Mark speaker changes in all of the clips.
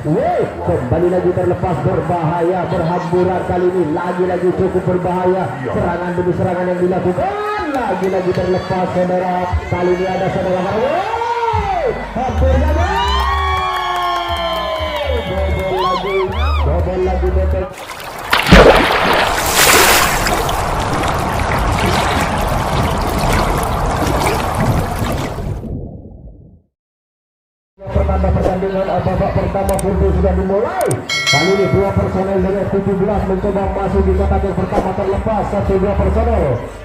Speaker 1: Kembali lagi terlepas, berbahaya, berhamburan kali ini. Lagi-lagi cukup berbahaya. Serangan demi serangan yang dilakukan. Lagi-lagi terlepas saudara. Kali ini ada saudara hampir double lagi betul. Pertandingan babak pertama pun sudah dimulai. Kali ini dua personel dari 17 mencoba masuk di kotak yang pertama, terlepas 1-2 personel.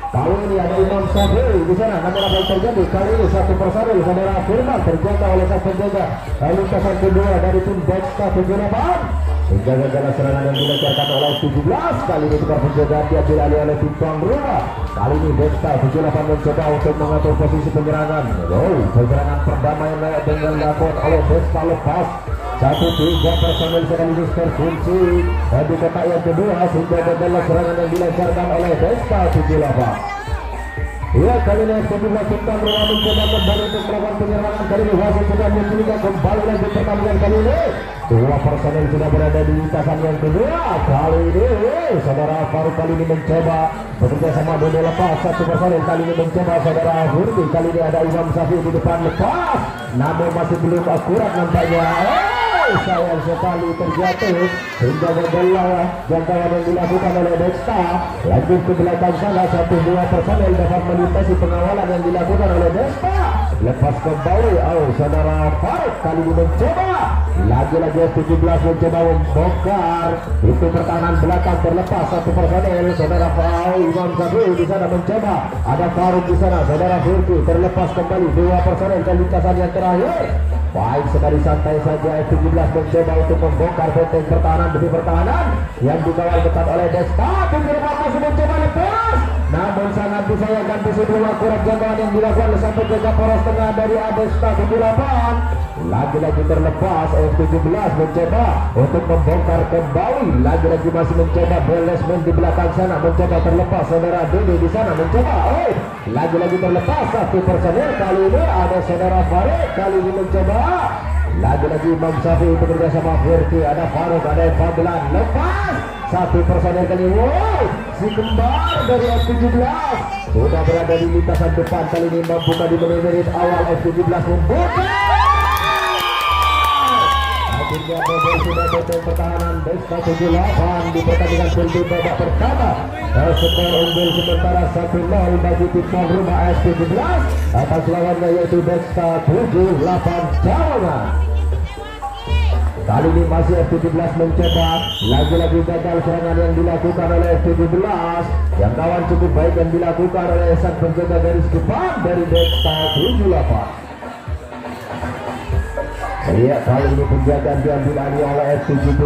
Speaker 1: Kali ini ada Imam Sabri di sana. Namun apa yang terjadi? Kali ini satu personel saudara Firman terjaga oleh sang penjaga. Lalu lintasan kedua dari tim Dexta 78. Penjaga serangan yang dilancarkan oleh 17. Kali ini tukar penjagaan diambil alih oleh tim tuan rumah. Kali ini Dexta 78 mencoba untuk mengatur posisi penyerangan. Penyerangan perdamaian dengan dilakukan oleh Dexta, lepas 1-3 personel sekaligus terkunci di kotak yang kedua sehingga gagal serangan yang dilancarkan oleh Dexta 78. Ya, kali ini sebuah tuan rumah mencoba kembali untuk melakukan penyerangan. Kali ini wasit sudah menunjukkan kembali lagi pertandingan kali ini. Dua personel sudah berada di lintasan yang kedua. Kali ini saudara Faruk kali ini mencoba bekerja sama Dodo, lepas satu personel. Kali ini mencoba saudara Hurti. Kali ini ada Imam Safi di depan, lepas namun masih belum akurat nampaknya. Sayang sekali terjatuh hingga gagal jangkauan yang dilakukan oleh Dexta. Lanjut ke belakang sana, 1-2 personel dapat melintasi pengawalan yang dilakukan oleh Dexta. Lepas kembali, saudara Faruk kali ini mencoba lagi-lagi 17 mencoba membongkar itu pertahanan belakang, terlepas satu personel. Saudara Faruk Imam Sabri di sana mencoba, ada Faruk di sana, saudara Firki terlepas kembali dua personel ke lintasan yang terakhir. Baik sekali, santai saja. F17 mencoba untuk membongkar benteng pertahanan demi pertahanan yang dikawal ketat oleh Dexta. Penyerangan masih mencoba lepas, namun sangat disayangkan di situ akurat jangkauan yang dilakukan oleh sampai jaga poros tengah dari Dexta 78. Lagi-lagi terlepas, F17 mencoba untuk membongkar kembali. Lagi-lagi masih mencoba Belesmen di belakang sana, mencoba terlepas. Saudara Dede di sana mencoba, lagi-lagi terlepas satu personel. Kali ini ada saudara Farid, kali ini mencoba lagi-lagi Imam Safi bekerja sama Firki. Ada Faruk, ada Fadlan, lepas satu personel kali ini. Si kembar dari F17 sudah berada di lintasan depan. Kali ini membuka di menit awal. F17 membuka. Akhirnya Bobo sudah betul pertahanan Dexta 78 di pertandingan Pilgrim babak pertama. Skor unggul sementara 1-0 bagi tim tuan rumah S17 atas lawannya yaitu Dexta 78 Jawa. Kali ini masih F17 mencoba, lagi-lagi gagal serangan yang dilakukan oleh F17. Yang kawan cukup baik yang dilakukan oleh sang penjaga garis depan dari Dexta 78. Iya, kali ini penjagaan diambil alih oleh F17.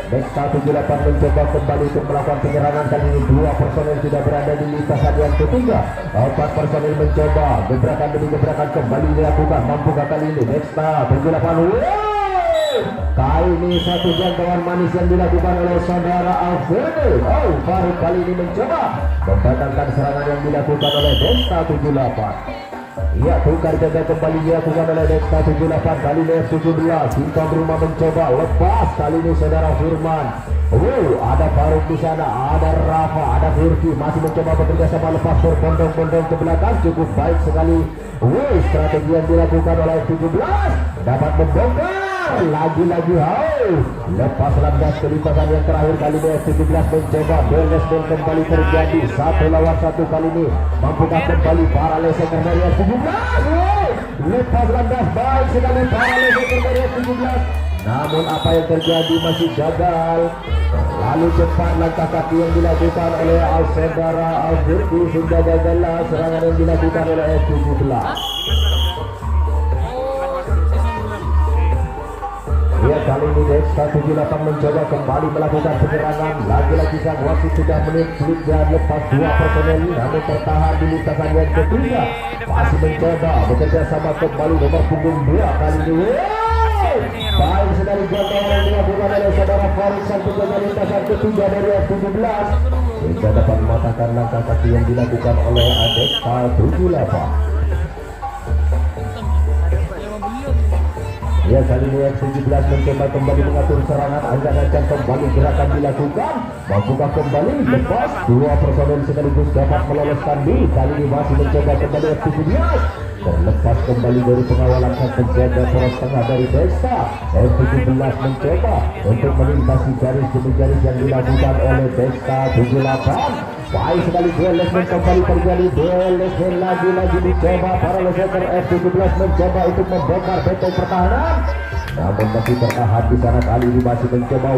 Speaker 1: Dexta 78 mencoba kembali untuk melakukan penyerangan. Kali ini dua personel sudah berada di lintasan yang ketiga. 4 personel mencoba gebrakan demi gebrakan kembali dilakukan. Mampukah kali ini Dexta 78? Kali ini satu jangkauan manis yang dilakukan oleh saudara Alfredo. Faruk kali ini mencoba membatalkan serangan yang dilakukan oleh Dexta 78. Ia tukar jaga kembali dilakukan oleh Dexta 78. Kali ini F17 Bintang rumah mencoba lepas. Kali ini saudara Firman. Ada Faruk di sana, ada Rafa, ada Firki masih mencoba bekerja sama lepas berbondong-bondong ke belakang. Cukup baik sekali. Strategi yang dilakukan oleh F17 dapat membongkar. Lagi-lagi lepas landas ke lintasan yang terakhir. Kali ini F17 mencoba Belesmen kembali terjadi 1 lawan 1. Kali ini mampukah kembali para leseker dari F17? Lepas landas baik sekali para leseker dari F17, namun apa yang terjadi masih gagal. Lalu cepat langkah kaki yang dilakukan oleh saudara Alfirdi sehingga gagallah serangan yang dilakukan oleh F17. Ya, kali ini Dexta 78 mencoba kembali melakukan penyerangan. Lagi-lagi sang wasit sudah menit dan lepas dua personel namun tertahan di lintasan yang ketiga. Masih mencoba bekerja sama kembali nomor punggung 2. Kali ini baik sekali jangkauan yang dilakukan oleh saudara Faruk sang penjaga lintasan ketiga dari F17 sehingga dapat mematahkan langkah kaki yang dilakukan oleh Dexta 78. Ya, kali ini F17 mencoba kembali mengatur serangan, ancang-ancang kembali gerakan dilakukan, mampukah kembali lepas, dua personel sekaligus dapat meloloskan diri. Kali ini masih mencoba kembali F17, terlepas kembali dari pengawalan sang penjaga poros tengah dari Desta. F17 mencoba untuk melintasi garis demi garis yang dilakukan oleh Desta 78. Baik sekali duel lesmen kembali terjadi, duel lesmen lagi-lagi dicoba para leseker. F17 mencoba untuk membongkar benteng pertahanan, namun masih tertahan di sana. Kali ini masih mencoba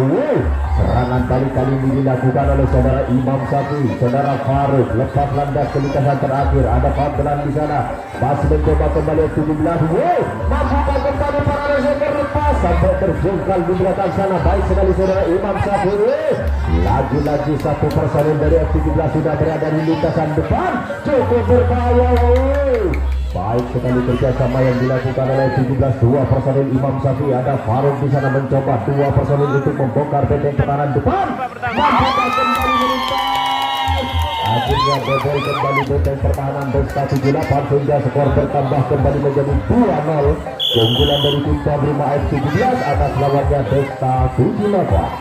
Speaker 1: serangan balik kali ini dilakukan oleh saudara Imam Safi, saudara Faruk. Lepas landas ke lintasan terakhir, ada Fadlan di sana, masih mencoba kembali F17. Mampukah kembali para leseker lepas sampai terjungkal di belakang sana. Baik sekali saudara Imam Safi. Lagi-lagi satu personel dari F17 sudah berada di lintasan depan, cukup berbahaya. Baik sekali kerjasama yang dilakukan oleh F17. Dua personel Imam Safi, ada Faruk di sana mencoba dua personel untuk membongkar benteng pertahanan depan. Mampukah kembali melintas, akhirnya bobol kembali benteng pertahanan Desta 78 sehingga skor bertambah kembali menjadi 2-0. Keunggulan dari tim tuan rumah F17 atas lawannya Desta 78.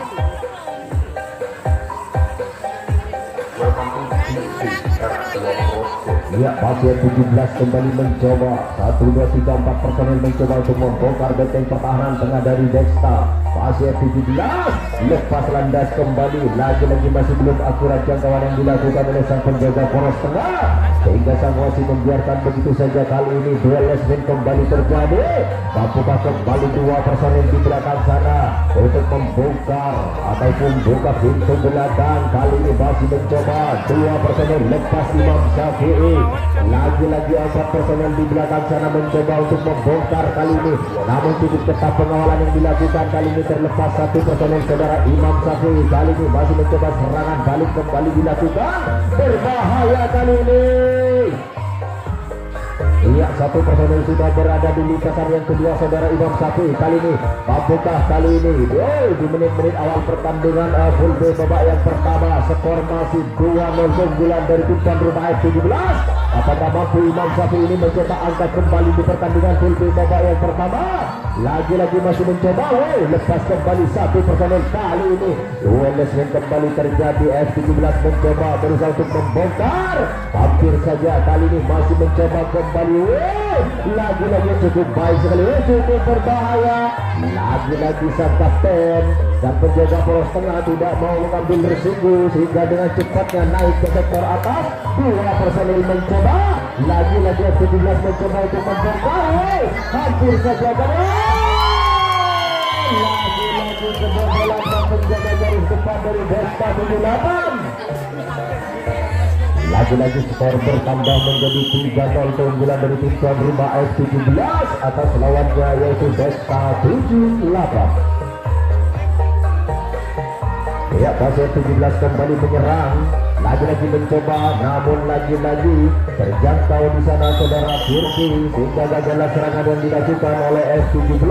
Speaker 1: Ya, pasien 17 kembali mencoba 1, 2, 3, 4 personel mencoba untuk membongkar benteng pertahanan tengah dari Desta. Pasien 17 lepas landas kembali, lagi-lagi masih belum akurat jangkauan yang dilakukan oleh sang penjaga poros tengah, sehingga sang wasit membiarkan begitu saja. Kali ini duel lesmen kembali terjadi, mampukah kembali dua personel di belakang sana untuk membongkar ataupun buka pintu belakang. Kali ini masih mencoba dua personel lepas Imam Syafi'i, lagi-lagi 4 personel di belakang sana mencoba untuk membongkar kali ini, namun cukup ketat pengawalan yang dilakukan. Kali ini terlepas satu personel saudara Imam Syafi'i. Kali ini masih mencoba serangan balik kembali dilakukan, berbahaya kali ini. Iya, satu personel sudah berada di lintasan yang kedua saudara Imam Syafi'i. Kali ini mampukah kali ini di menit-menit awal pertandingan full day babak yang pertama, skor masih 2-0 keunggulan dari tim tuan rumah F17. Apakah mampu Imam Syafi'i ini mencetak angka kembali di pertandingan full day babak yang pertama? Lagi-lagi masih mencoba lepas kembali satu personel. Kali ini duel lesmen kembali terjadi, F17 mencoba berusaha untuk membongkar, hampir saja. Kali ini masih mencoba kembali, lagi-lagi cukup baik sekali, cukup berbahaya. Lagi-lagi sang kapten dan penjaga poros tengah tidak mau mengambil resiko, sehingga dengan cepatnya naik ke sektor atas. Dua personel mencoba, lagi-lagi F17 mencoba untuk membongkar, hampir saja. Lagi-lagi kebobolan dan penjaga garis depan dari Desta 78. Lagi-lagi skor bertambah menjadi 3-0 keunggulan dari tim tuan rumah F17 atas lawannya yaitu Desta 78. Ya, pasien 17 kembali menyerang, lagi-lagi mencoba, namun lagi-lagi terjangkau di sana saudara Firdi, sehingga gagal serangan yang dilakukan oleh F17.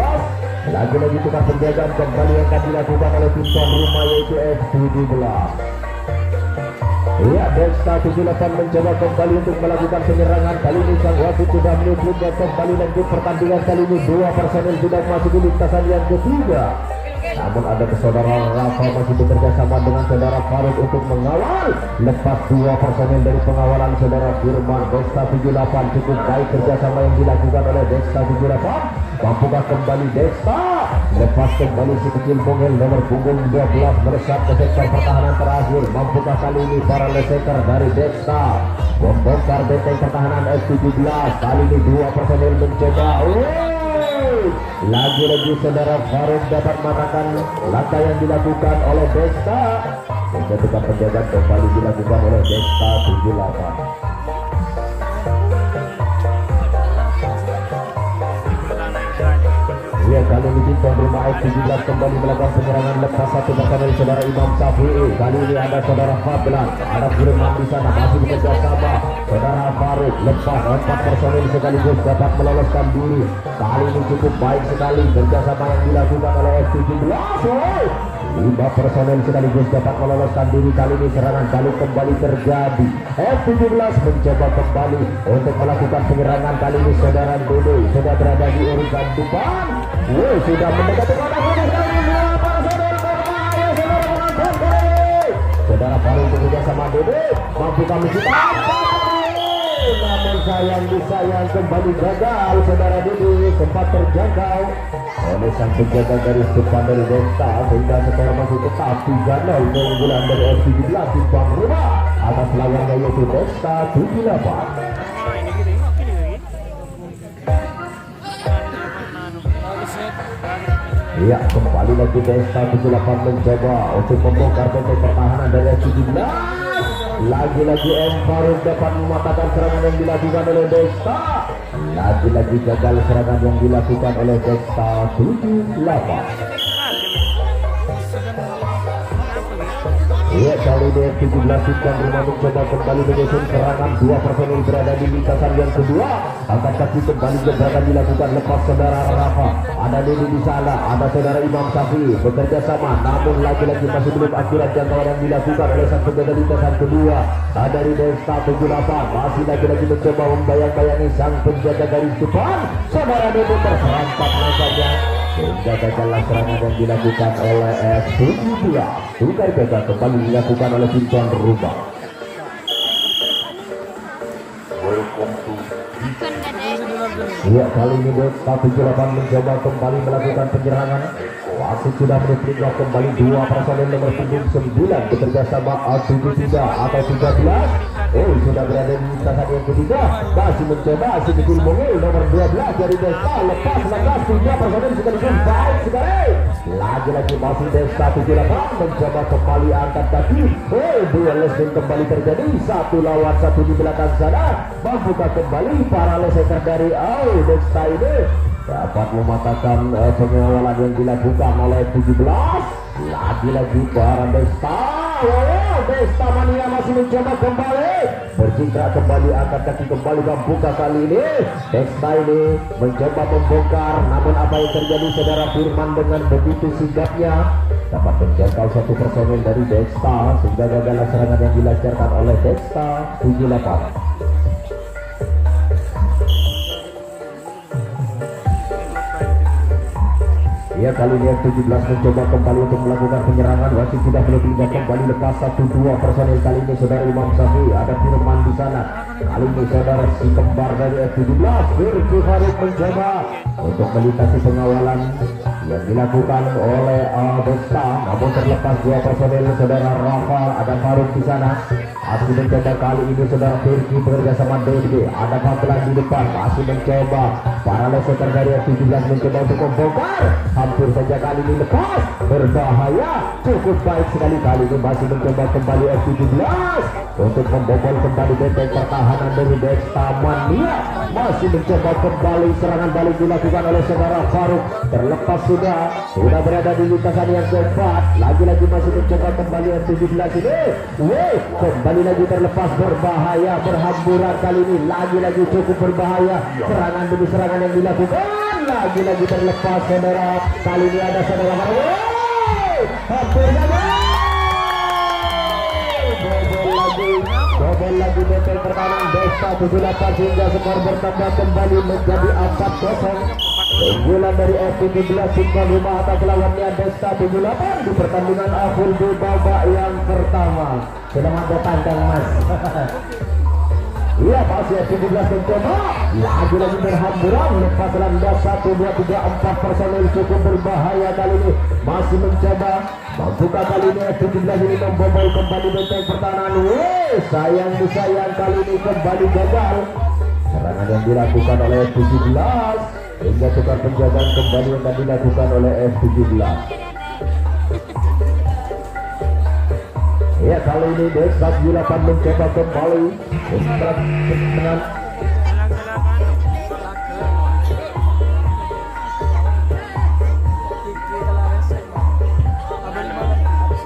Speaker 1: Lagi-lagi tukar penjagaan kembali yang akan dilakukan oleh tim tuan rumah yaitu F17. Ya, Desta 78 mencoba kembali untuk melakukan penyerangan. Kali ini sang wasit sudah menyebutnya kembali lanjut pertandingan. Kali ini dua personel sudah masuk di lintasan yang ketiga, namun ada saudara Rafa masih bekerja sama dengan saudara Faruk untuk mengawal. Lepas dua personel dari pengawalan saudara Firman, Desta 78 cukup baik kerjasama yang dilakukan oleh Desta 78. Mampukah kembali Desta lepas kembali si kecil Bongel nomor punggung 12 meresap ke sektor pertahanan terakhir. Mampukah kali ini para leseker dari Desta membongkar benteng pertahanan F17? Kali ini dua personel mencoba, lagi-lagi saudara Faruk dapat mengatakan langkah yang dilakukan oleh Desta, sehingga tukar penjagaan kembali dilakukan oleh Desta 78. Ya, kali ini tuan rumah F17 kembali melakukan penyerangan lepas satu personel saudara Imam Syafi'i. Kali ini ada saudara Fadlan, ada Firman di sana masih bekerja sama saudara Faruk. Lepas 4 personel sekaligus dapat meloloskan diri. Kali ini cukup baik sekali kerjasama yang dilakukan oleh F17. 5 personel sekaligus dapat meloloskan diri. Kali ini serangan balik kembali terjadi. F17 mencoba kembali untuk melakukan penyerangan. Kali ini saudara Dodo sudah berada di urutan depan. sudah mendekati kotak finish kali ini. Dua personel berbahaya saudara menonton kali ini. Saudara baru bekerja sama Dede, mampu kami kita namun sayang kembali gagal. Saudara Dede sempat terjangkau oleh sang penjaga garis depan dari Desta sehingga skor masih tetap 3-0 keunggulan dari F17 Timbang Rumah atas lawannya yaitu Desta 78. Ya, kembali lagi Desta 78 mencoba untuk membongkar benteng pertahanan dari F17. Lagi-lagi M Faruk dapat mematahkan serangan yang dilakukan oleh Desta. Lagi-lagi gagal serangan yang dilakukan oleh Desta 78. Ya, kali ini F17 Timbang Rumah mencoba kembali menyusun serangan. Dua personil berada di lintasan yang kedua. Angkat kaki kembali gebrakan dilakukan lepas saudara Rafa. Ada Dede di sana, ada saudara Imam Safi bekerja sama, namun lagi-lagi masih belum akurat jangkauan yang dilakukan oleh sang penjaga lintasan kedua. Dari Desta 78 masih lagi-lagi mencoba membayang-bayangi sang penjaga garis depan. Saudara Dede terserangkap saja sehingga gagallah serangan yang dilakukan oleh F17. Tukar gagal kembali dilakukan oleh Timbang Rumah. Ya, kali ini Desta 78 mencoba kembali melakukan penyerangan. Wasit sudah menunjukkan kembali dua personel nomor punggung 9 bekerja sama A73 atau 13. Sudah berada di lintasan yang ketiga. Masih mencoba sedikit mungil nomor 12 dari Desta lepas lantas 3 personel sekaligus baik sekali. Lagi-lagi masih Desta 78 mencoba kembali angkat kaki. Dua lesing kembali terjadi, 1 lawan 1 di belakang sana. Mampukah kembali para leseker dari Desta ini dapat mematahkan pengawalan yang dilakukan oleh 17. Lagi-lagi para Desta. Desta Mania masih mencoba kembali bercitra kembali, angkat kaki kembali. Membuka kali ini Desta ini mencoba membongkar, namun apa yang terjadi saudara Firman dengan begitu sigapnya dapat menjangkau satu personel dari Desta sehingga gagal serangan yang dilancarkan oleh Desta 78. Ya, kali ini F17 mencoba kembali untuk melakukan penyerangan. Wasit sudah berpindah kembali lepas 1-2 personel. Kali ini saudara Imam Safi, ada Firman di sana. Kali ini saudara si kembar dari F17 Firki Faruk mencoba untuk melintasi pengawalan yang dilakukan oleh Desta, namun terlepas 2 personel saudara Rafa, ada Faruk di sana. Masih mencoba kali ini saudara Firki bekerja sama Dede. Ada Fadlan di depan, masih mencoba para leseker dari F17 mencoba untuk membongkar. Hampir saja kali ini lepas, berbahaya. Cukup baik sekali kali ini masih mencoba kembali F17 untuk membobol kembali benteng pertahanan dari Desta Mania. Masih mencoba kembali serangan balik dilakukan oleh saudara Faruk. Terlepas sudah berada di lintasan yang keempat. Lagi-lagi masih mencoba kembali F17 ini. Kembali lagi terlepas, berbahaya, berhamburan kali ini. Lagi-lagi cukup berbahaya. Serangan demi serangan yang dilakukan. Lagi-lagi terlepas saudara. Kali ini ada saudara Faruk. Hampir saja. Bobol lagi benteng pertahanan Desta 78 sehingga skor bertambah kembali menjadi 4-0. Keunggulan dari F17 Timbang Rumah atas lawannya Desta 78 di pertandingan akhir di babak yang pertama. Selamat datang Kang Mas. Iya, masih F17 mencoba. Lagi-lagi berhamburan lepas landas 1, 2, 3, 4 personel cukup berbahaya kali ini. Masih mencoba membuka kali ini F17 ini membobol kembali benteng pertahanan. Sayang kali ini kembali gagal serangan yang dilakukan oleh F17 hingga tukar penjagaan kembali yang dilakukan oleh F17. Ya, kali ini Desta 78 mencoba kembali untuk menang.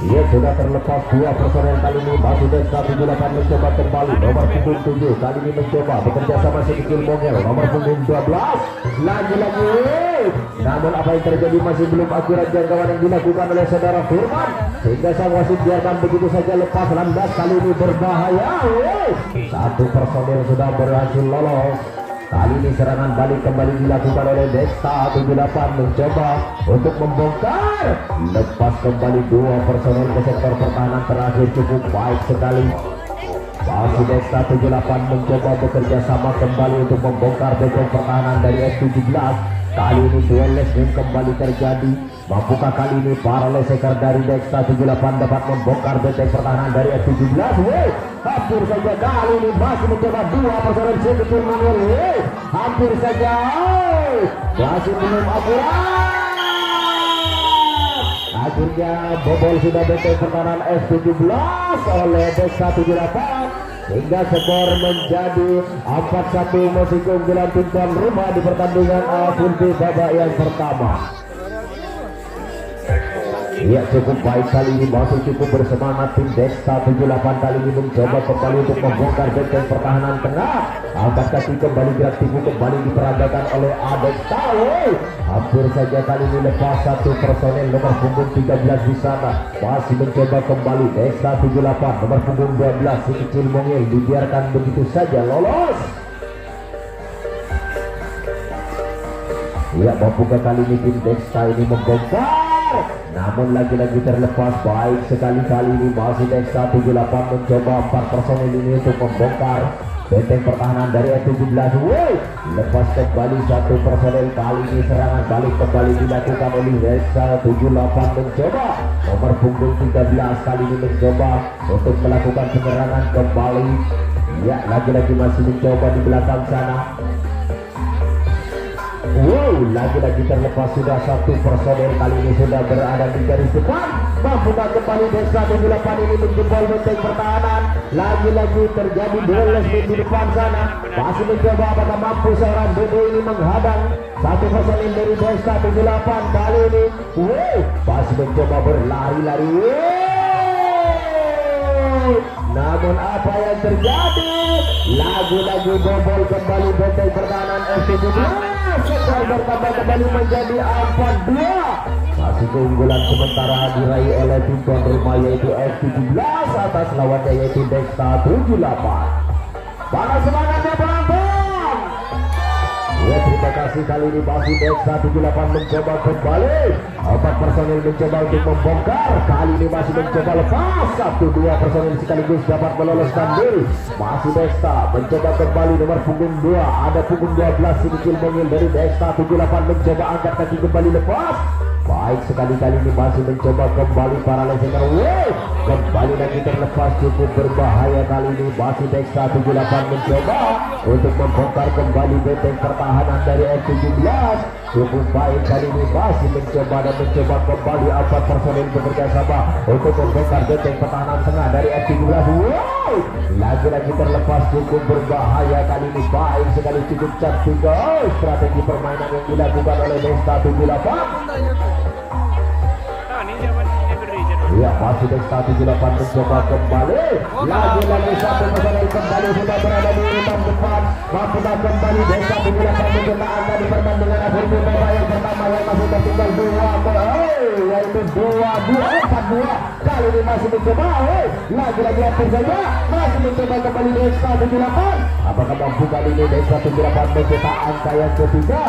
Speaker 1: Ya, sudah terlepas 2 personel kali ini. Masih Desta 78 mencoba kembali. Nomor punggung 7 kali ini mencoba bekerja sama sedikit Mongel. Nomor punggung 12 lagi-lagi. Namun apa yang terjadi masih belum akurat jangkauan yang dilakukan oleh saudara Firman sehingga sang wasit biarkan begitu saja lepas landas. Kali ini berbahaya. 1 personel sudah berhasil lolos Kali ini serangan balik kembali dilakukan oleh Dexta 78 mencoba untuk membongkar. Lepas kembali dua personel ke sektor pertahanan terakhir, cukup baik sekali. Masih Dexta 78 mencoba bekerja sama kembali untuk membongkar benteng pertahanan dari F17. Kali ini duel lesmin kembali terjadi. Mampukah kali ini para leseker dari Dexta 78 dapat membongkar benteng pertahanan dari F17? Hampir saja kali ini masih mencoba dua personel sekecil Manuel. Hampir saja, masih belum akurat. Akhirnya bobol sudah benteng pertahanan F17 oleh Dexta 78 sehingga skor menjadi 4-1, masih keunggulan tim tuan rumah di pertandingan A-Punti babak yang pertama. Ya, cukup baik kali ini, masih cukup bersemangat tim Dexta 78 kali ini mencoba kembali untuk membongkar benteng pertahanan tengah. Angkat kaki kembali, gerak tipu kembali diperagakan oleh Dexta. Hampir saja kali ini lepas satu personel nomor punggung 13 di sana. Masih mencoba kembali Dexta 78 nomor punggung 12 si kecil mongel dibiarkan begitu saja lolos. Ya, mampukah kali ini tim Dexta ini membongkar? Namun lagi-lagi terlepas. Baik sekali kali ini masih Dexta 78 mencoba 4 personel ini untuk membongkar benteng pertahanan dari F17. Lepas kembali satu personel. Kali ini serangan balik kembali dilakukan oleh Dexta 78 mencoba nomor punggung 13 kali ini mencoba untuk melakukan penyerangan kembali. Ya, lagi-lagi masih mencoba di belakang sana. Lagi-lagi terlepas, sudah satu personel kali ini sudah berada di garis depan. Mampukah kembali Dexta 78 ini menjebol benteng pertahanan? Lagi-lagi terjadi duel lesmin di depan sana. Masih mencoba apakah mampu seorang Bobo ini menghadang satu personel dari Dexta 78 kali ini. Masih mencoba berlari-lari. Namun apa yang terjadi? Lagi-lagi bobol kembali benteng pertahanan F17. Skor bertambah kembali menjadi 4-2. Masih keunggulan sementara diraih oleh tim tuan rumah yaitu F17 atas lawannya yaitu Dexta 78. Panas semangatnya penonton. Ya, terima kasih. Kali ini masih Dexta 78 mencoba kembali. 4 personel mencoba untuk membongkar. Kali ini masih mencoba lepas. 1-2 personel sekaligus dapat meloloskan diri. Masih Dexta mencoba kembali nomor punggung 2. Ada punggung 12 si kecil mongil dari Dexta 78 mencoba angkat kaki kembali lepas. Baik sekali kali ini masih mencoba kembali para leseker. Kembali lagi terlepas, cukup berbahaya kali ini. Masih Dexta 78 mencoba untuk membongkar kembali benteng pertahanan dari F17. Cukup baik kali ini masih mencoba dan mencoba kembali 4 personel bekerja sama untuk membongkar benteng pertahanan tengah dari F17. Lagi-lagi terlepas, cukup berbahaya kali ini. Baik sekali, cukup cantik strategi permainan yang dilakukan oleh Dexta 78. Ya, masih Dexta 78 mencoba kembali. Lagi-lagi satu personel kembali sudah berada di urutan depan. Mampukah kembali Dexta 78 mencoba angka di pertandingan akhir babak yang pertama yang masih tertinggal 2, yaitu 4-2. Kali ini masih mencoba. Lagi-lagi hampir saja masih mencoba kembali Dexta 78. Apakah mampu kali ini Dexta 78 mencetak angka yang ketiga?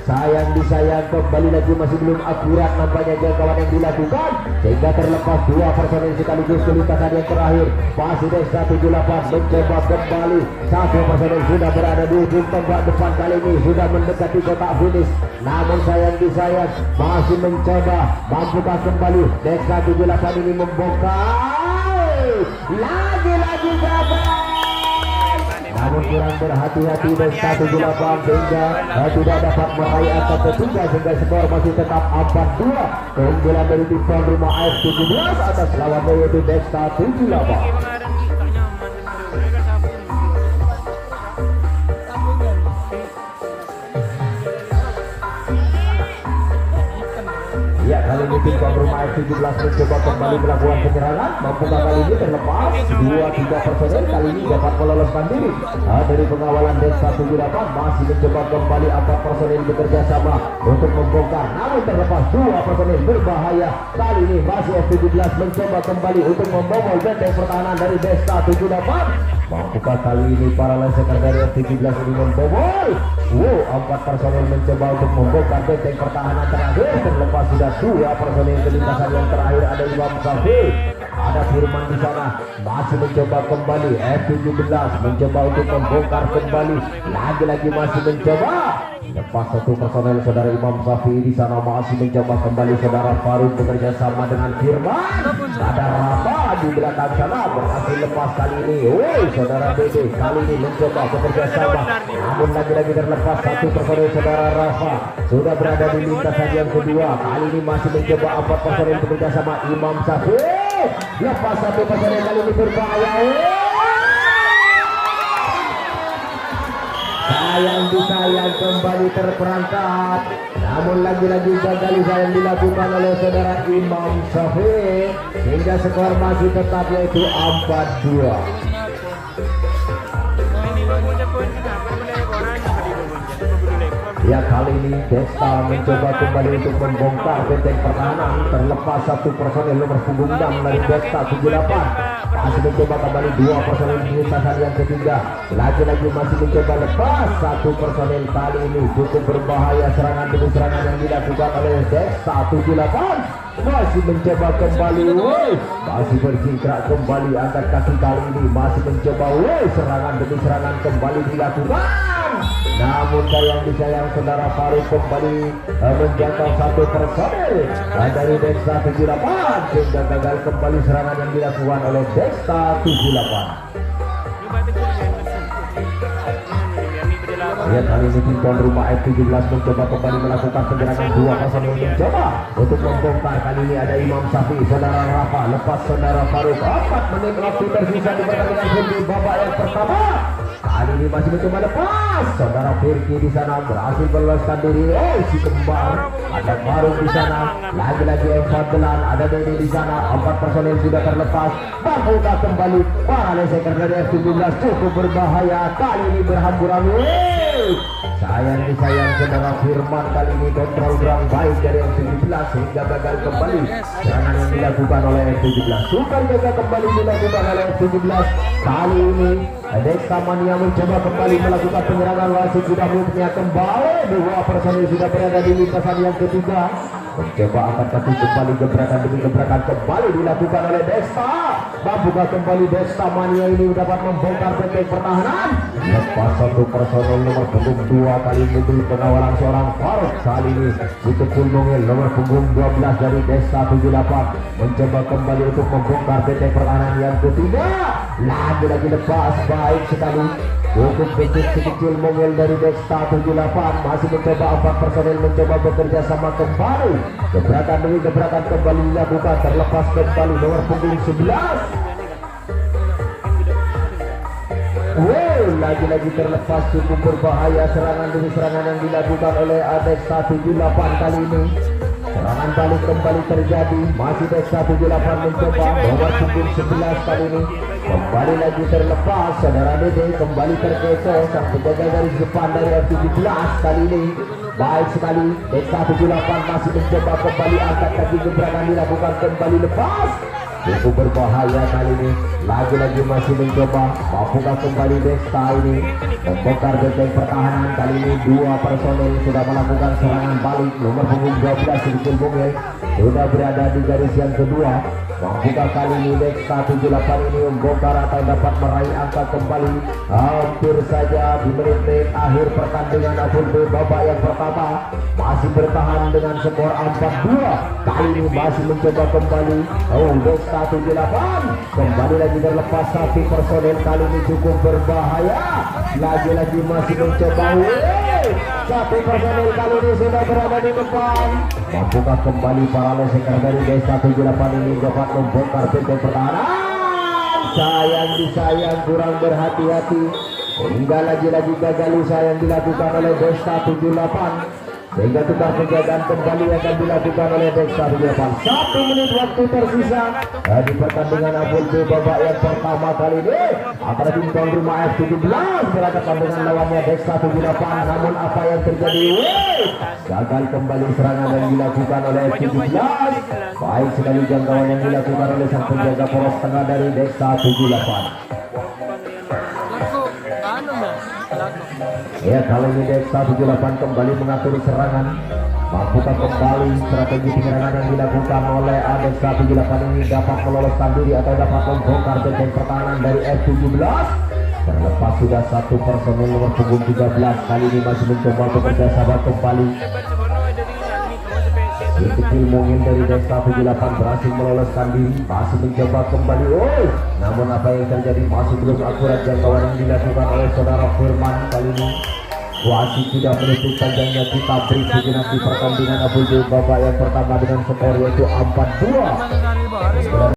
Speaker 1: Sayang disayang, kembali lagi masih belum akurat nampaknya jangkauan yang dilakukan sehingga terlepas 2 personel sekaligus kelintasan yang terakhir. Masih Dexta 78 mencoba kembali. 1 personel sudah berada di ujung tombak depan. Kali ini sudah mendekati kotak finish, namun sayang disayang masih mencoba. Mampukah kembali Dexta 78 ini membongkar? Lagi-lagi gagal. Namun kurang berhati-hati Dexta 78 sehingga tidak dapat meraih angka ketiga sehingga skor masih tetap 4-2. Keunggulan dari tim tuan rumah F17 atas lawannya yaitu Dexta 78. Ya, kali ini tim tuan rumah F17 mencoba kembali melakukan penyerangan. Mampukah kali ini terlepas 2-3 personel kali ini dapat meloloskan diri dari pengawalan Dexta 78. Masih mencoba kembali 4 personel bekerja sama untuk membongkar, namun terlepas 2 personel berbahaya. Kali ini masih F17 mencoba kembali untuk membobol benteng pertahanan dari Dexta 78. Mampukah kali ini para leseker dari F17 ini membobol? Empat personel mencoba untuk membongkar benteng pertahanan terakhir. Terlepas sudah dua personel ke lintasan yang terakhir, ada Imam Safi, ada Firman di sana, masih mencoba kembali. F17 mencoba untuk membongkar kembali, lagi-lagi masih mencoba. Lepas satu personel saudara Imam Safi di sana, masih mencoba kembali saudara Faruk bekerja sama dengan Firman. Ada Rafa di belakang sana, berhasil lepas kali ini. Saudara Dede kali ini mencoba bekerja sama, namun lagi-lagi terlepas satu personel saudara Rafa. Sudah berada di lintasan yang kedua, kali ini masih mencoba empat personel bekerja sama Imam Safi. Lepas satu personel kali ini berbahaya. Sayang kembali terperangkap, namun lagi-lagi gagal yang dilakukan oleh saudara Imam Safi, hingga skor masih tetap yaitu 4-2. Ya, kali ini Desta mencoba kembali untuk membongkar benteng pertahanan. Terlepas satu personel nomor punggung 6 dari Desta 78 masih mencoba kembali dua personel di lintasan yang ketiga. Lagi-lagi masih mencoba lepas satu personel, kali ini cukup berbahaya serangan demi serangan yang dilakukan oleh Desta 78. Masih mencoba kembali, masih berjingkrak kembali, angkat kaki kali ini masih mencoba, serangan demi serangan kembali dilakukan. Namun sayang saudara Faruk kembali menjangkau satu personel dari Desta 78, sehingga gagal kembali serangan yang dilakukan oleh Desta 78. Lihat kali ini tim tuan rumah F17 mencoba kembali melakukan penyerangan, dua personel mencoba untuk membongkar. Kali ini ada Imam Safi, saudara Rafa, lepas saudara Faruk. 4 menit waktu tersisa di pertandingan di babak yang pertama. Kali ini masih mencoba lepas. Saudara Firki di sana berhasil meloloskan diri. Si kembar, ada Faruk di sana. Lagi-lagi M14, ada Dede di sana. 4 personel sudah terlepas. Mampukah kembali para leseker dari F17? Cukup berbahaya. Kali ini berhamburan. Sayang saudara Firman kali ini kontrol kurang baik dari F17 sehingga gagal kembali serangan yang dilakukan oleh F17. Super gagal kembali dilakukan oleh F17. Kali ini Desta Mania mencoba kembali melakukan penyerangan, wasit sudah mutnya kembali. Dua personil sudah berada di lintasan yang ketiga. Mencoba angkat kaki kembali, gebrakan demi gebrakan kembali dilakukan oleh Desta. Mampukah kembali Desta Mania ini dapat membongkar benteng pertahanan? Lepas satu personel nomor punggung 2, kali ini di pengawalan seorang Faruk. Kali ini itu Kulmongel nomor punggung 12 dari Desta 78 mencoba kembali untuk membongkar benteng pertahanan yang ketiga. Lagi-lagi lepas, baik sekali. Cukup kecil Mongel dari Desta 78 masih mencoba 4 personel mencoba bekerja sama kembali. Gebrakan demi gebrakan kembali dilakukan, terlepas kembali nomor punggung 11. Lagi-lagi terlepas, cukup berbahaya serangan demi serangan yang dilakukan oleh Desta 78 kali ini. Serangan balik kembali terjadi, masih Desta 78 mencoba nomor punggung 11 kali ini. Kembali lagi terlepas, saudara Dede kembali terkecoh, sang penjaga garis depan dari F17 kali ini. Baik sekali, Desta 78 masih mencoba kembali, angkat kaki gebrakan dilakukan kembali lepas. Cukup berbahaya kali ini, lagi-lagi masih mencoba. Mampukah kembali Desta ini membongkar benteng pertahanan? Kali ini dua personel sudah melakukan serangan balik. Nomor punggung 12 sedikit Bungel sudah berada di garis yang kedua. Mampukah kali ini Desta 78 ini membongkar atau dapat meraih angka kembali? Hampir saja di menit-menit akhir pertandingan ataupun di babak yang pertama masih bertahan dengan skor 4-2. Kali ini masih mencoba kembali. Desta 78 kembali lagi terlepas satu personel, kali ini cukup berbahaya. Lagi-lagi masih mencoba. Satu personel kali ini sudah berada di depan. Mampukah kembali para leseker dari Desta 78 ini dapat membongkar benteng pertahanan? Sayang kurang berhati-hati hingga lagi-lagi gagal usaha yang dilakukan oleh Desta 78, sehingga tukar penjagaan kembali akan dilakukan oleh Desta 78. 1 menit waktu tersisa di pertandingan Abul B babak yang pertama kali ini antara tim tuan rumah F17 berhadapan dengan lawannya Desta 78. Namun apa yang terjadi? Gagal kembali serangan yang dilakukan oleh F17. Baik sekali jangkauan yang dilakukan oleh sang penjaga poros tengah dari Desta 78. Ya, kali ini Dex 178 kembali mengatur serangan. Mampukah kembali strategi penyerangan yang dilakukan oleh Adex 178 ini dapat meloloskan diri atau dapat membongkar benteng pertahanan dari F17? Terlepas sudah satu personel nomor punggung 13 kali ini masih mencoba bekerja sama kembali. Kecil mungkin dari Dex 178 berhasil meloloskan diri, masih mencoba kembali. Namun apa yang terjadi masih belum akurat jangkauan yang dilakukan oleh saudara Firman kali ini. Wasit tidak menutup panjangnya, kita beri sejenak di pertandingan Abu babak yang pertama dengan skor yaitu 4-2.